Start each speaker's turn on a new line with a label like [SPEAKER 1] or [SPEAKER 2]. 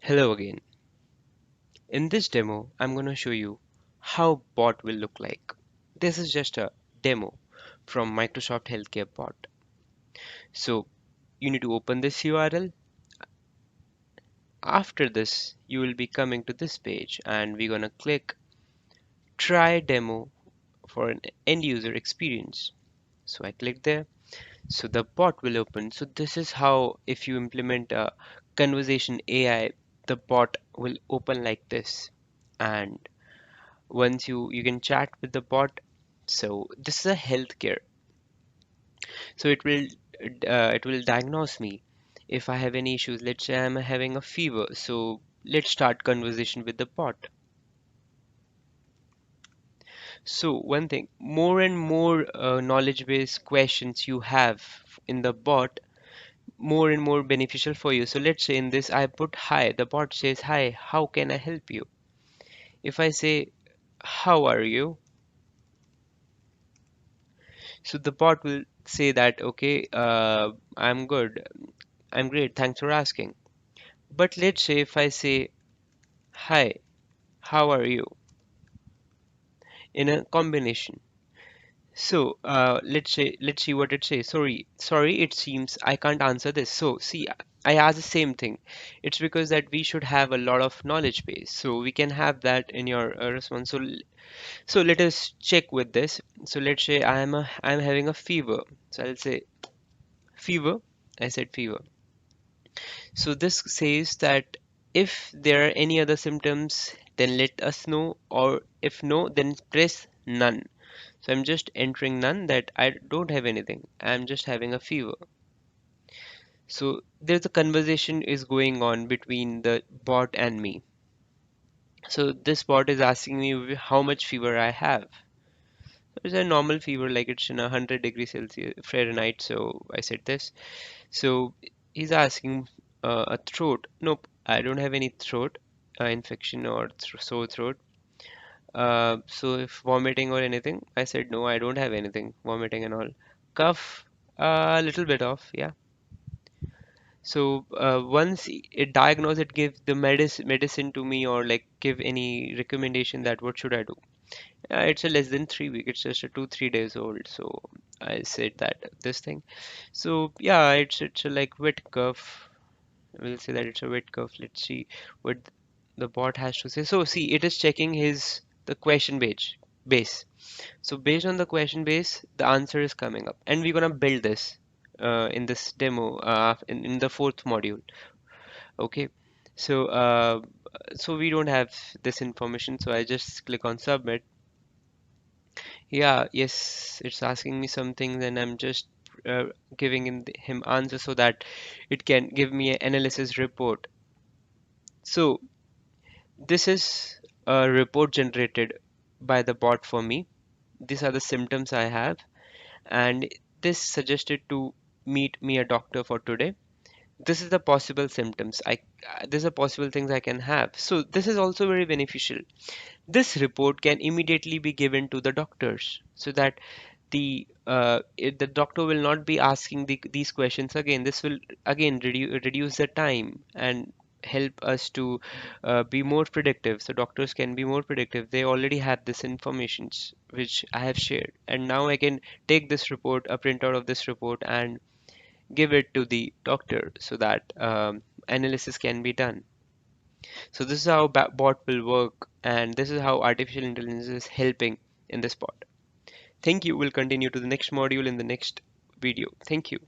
[SPEAKER 1] Hello again. In this demo, I'm going to show you how bot will look like. This is just a demo from Microsoft Healthcare Bot. So you need to open this URL. After this, you will be coming to this page and we're going to click try demo for an end user experience. So I click there. So the bot will open. So this is how if you implement a conversation AI, the bot will open like this. And once you can chat with the bot. So this is a healthcare, so it will diagnose me if I have any issues. Let's say I'm having a fever, so let's start conversation with the bot. So one thing, more and more knowledge based questions you have in the bot, more and more beneficial for you. So let's say in this I put hi, the bot says hi, how can I help you? If I say how are you, so the bot will say that, okay, I'm good, I'm great, thanks for asking. But let's say if I say, hi, how are you, in a combination. So let's see what it says. Sorry, it seems I can't answer this. So see, I asked the same thing. It's because that we should have a lot of knowledge base. So we can have that in your response. So let us check with this. So let's say I'm having a fever. So I'll say fever. I said fever. So this says that if there are any other symptoms, then let us know, or if no, then press none. So I'm just entering none, that I don't have anything. I'm just having a fever. So there's a conversation is going on between the bot and me. So this bot is asking me how much fever I have. It's a normal fever, like it's in 100 degrees Celsius Fahrenheit. So I said this. So he's asking a throat. Nope, I don't have any throat infection or sore throat. So if vomiting or anything, I said no, I don't have anything, vomiting and all. Cough, a little bit of, yeah. So once it diagnose, it give the medicine to me, or like give any recommendation that what should I do. It's a less than 3 weeks. It's just a 2 3 days old. So I said that this thing. So yeah, it's a like wet cough. We'll say that it's a wet cough. Let's see what the bot has to say. So see, it is checking his the question base. So based on the question base, the answer is coming up, and we're gonna build this in this demo in the fourth module. Okay, so so we don't have this information, so I just click on submit. Yeah, yes, it's asking me something, then I'm just giving him answer so that it can give me an analysis report. So this is a report generated by the bot for me. These are the symptoms I have, and this suggested to meet me a doctor for today. This is the possible symptoms these are possible things I can have. So this is also very beneficial. This report can immediately be given to the doctors so that the doctor will not be asking these questions again. This will again reduce the time and help us to be more predictive. So doctors can be more predictive. They already have this information which I have shared, and now I can take this report, a printout of this report, and give it to the doctor so that analysis can be done. So this is how bot will work, and this is how artificial intelligence is helping in this bot. Thank you. We'll continue to the next module in the next video. Thank you.